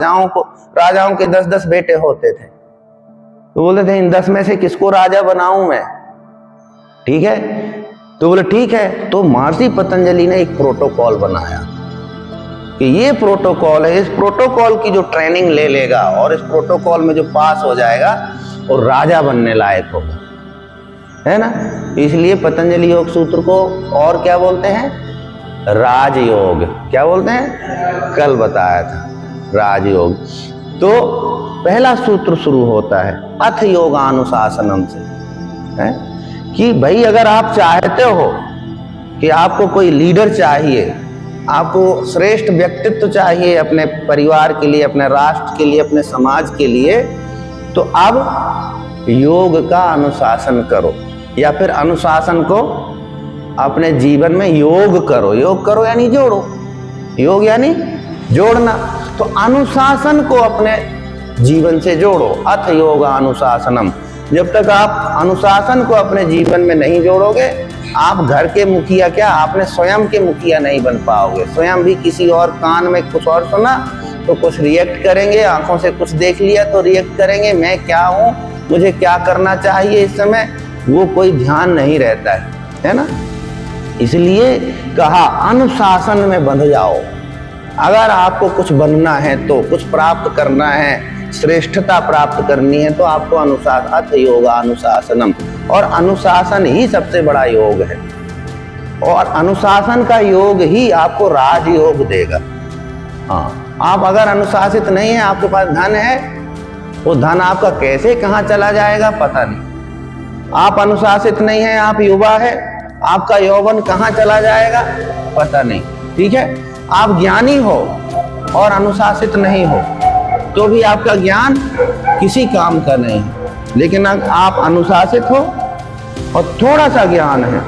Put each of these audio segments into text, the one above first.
राजाओं के 10-10 बेटे होते थे, तो बोले थे इन 10 में से किसको राजा बनाऊं मैं, ठीक है। तो बोले ठीक है। तो महर्षि पतंजलि ने एक प्रोटोकॉल बनाया कि ये प्रोटोकॉल है, इस प्रोटोकॉल की जो ट्रेनिंग ले लेगा और इस प्रोटोकॉल में जो पास हो जाएगा वो राजा बनने लायक होगा, है ना। इसलिए पतंजलि योग सूत्र को और क्या बोलते हैं, राजयोग। क्या बोलते हैं, कल बताया था, राजयोग। तो पहला सूत्र शुरू होता है अथ योगानुशासनम से, है कि भाई अगर आप चाहते हो कि आपको कोई लीडर चाहिए, आपको श्रेष्ठ व्यक्तित्व चाहिए अपने परिवार के लिए, अपने राष्ट्र के लिए, अपने समाज के लिए, तो अब योग का अनुशासन करो, या फिर अनुशासन को अपने जीवन में योग करो। योग करो यानी जोड़ो, योग यानी जोड़ना। तो अनुशासन को अपने जीवन से जोड़ो, अथ योग अनुशासनम। जब तक आप अनुशासन को अपने जीवन में नहीं जोड़ोगे, आप घर के मुखिया क्या, आपने स्वयं के मुखिया नहीं बन पाओगे। स्वयं भी किसी और कान में कुछ और सुना तो कुछ रिएक्ट करेंगे, आंखों से कुछ देख लिया तो रिएक्ट करेंगे, मैं क्या हूँ, मुझे क्या करना चाहिए इस समय, वो कोई ध्यान नहीं रहता है ना। इसलिए कहा अनुशासन में बंध जाओ। अगर आपको कुछ बनना है, तो कुछ प्राप्त करना है, श्रेष्ठता प्राप्त करनी है, तो आपको अनुशासन, अथ योगा अनुशासनम। और अनुशासन ही सबसे बड़ा योग है, और अनुशासन का योग ही आपको राजयोग देगा। हाँ, आप अगर अनुशासित नहीं है, आपके पास धन है, वो धन आपका कैसे कहाँ चला जाएगा पता नहीं। आप अनुशासित नहीं है, आप युवा है, आपका यौवन कहाँ चला जाएगा पता नहीं, ठीक है। आप ज्ञानी हो और अनुशासित नहीं हो तो भी आपका ज्ञान किसी काम का नहीं है, लेकिन अगर आप अनुशासित हो और थोड़ा सा ज्ञान है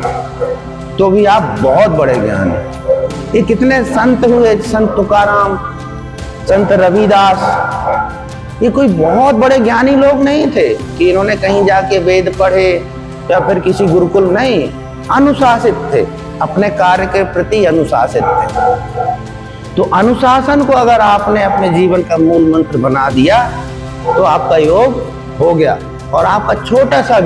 तो भी आप बहुत बड़े ज्ञान हैं। ये कितने संत हुए, संत तुकाराम, संत रविदास, ये कोई बहुत बड़े ज्ञानी लोग नहीं थे कि इन्होंने कहीं जाके वेद पढ़े या फिर किसी गुरुकुल, नहीं, अनुशासित थे, अपने कार्य के प्रति अनुशासित थे। तो अनुशासन को अगर आपने अपने जीवन का मूल मंत्र बना दिया तो आपका योग हो गया, और आपका छोटा सा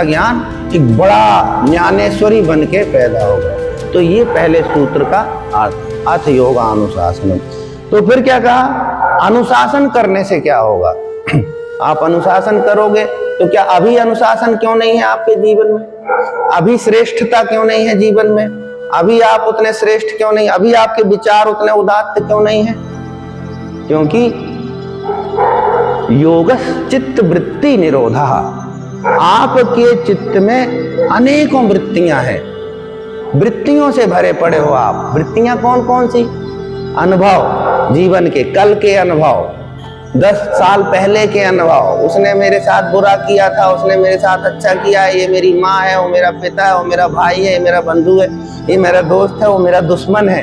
ज्ञान एक बड़ा ज्ञानेश्वरी बन के पैदा होगा। तो ये पहले सूत्र का अर्थ, अथ योगा अनुशासन। तो फिर क्या कहा, अनुशासन करने से क्या होगा आप अनुशासन करोगे तो क्या अभी अनुशासन क्यों नहीं है आपके जीवन में, अभी श्रेष्ठता क्यों नहीं है जीवन में, अभी आप उतने श्रेष्ठ क्यों नहीं, अभी आपके विचार उतने उदात्त क्यों नहीं है, क्योंकि योगस चित्त वृत्ति निरोधा। आपके चित्त में अनेकों वृत्तियां हैं, वृत्तियों से भरे पड़े हो आप। वृत्तियां कौन कौन सी, अनुभव, जीवन के कल के अनुभव, 10 साल पहले के अनुभव, उसने मेरे साथ बुरा किया था, उसने मेरे साथ अच्छा किया है, ये मेरी माँ है, वो मेरा पिता है, वो मेरा भाई है, ये मेरा बंधु है, ये मेरा दोस्त है, वो मेरा दुश्मन है।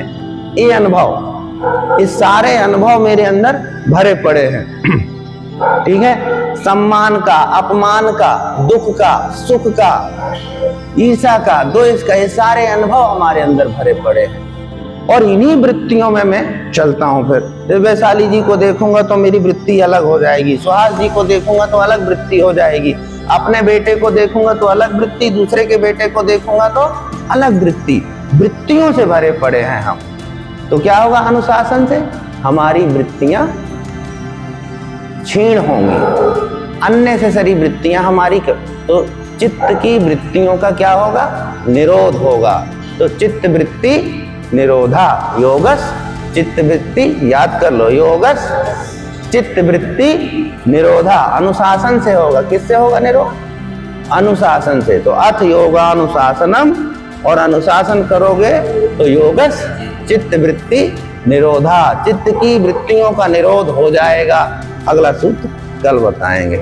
ये अनुभव, ये सारे अनुभव मेरे अंदर भरे पड़े हैं, ठीक है। सम्मान का, अपमान का, दुख का, सुख का, ईर्ष्या का, द्वेष का, ये सारे अनुभव हमारे अंदर भरे पड़े हैं, और इन्हीं वृत्तियों में मैं चलता हूं। फिर वैशाली जी को देखूंगा तो मेरी वृत्ति अलग हो जाएगी, सुहास जी को देखूंगा तो अलग वृत्ति हो जाएगी, अपने बेटे को देखूंगा तो अलग वृत्ति, दूसरे के बेटे को देखूंगा तो अलग वृत्ति। वृत्तियों से भरे पड़े हैं हम, तो क्या होगा अनुशासन से, हमारी वृत्तियां क्षीण होंगी, अननेसेसरी वृत्तियां हमारी, तो चित्त की वृत्तियों का क्या होगा, निरोध होगा। तो चित्त वृत्ति निरोधा, योगस चित्त वृत्ति, याद कर लो, योगस चित्त वृत्ति निरोधा, अनुशासन से होगा। किससे होगा निरोध, अनुशासन से। तो अथ योगानुशासनम, और अनुशासन करोगे तो योगस चित्त वृत्ति निरोधा, चित्त की वृत्तियों का निरोध हो जाएगा। अगला सूत्र कल बताएंगे।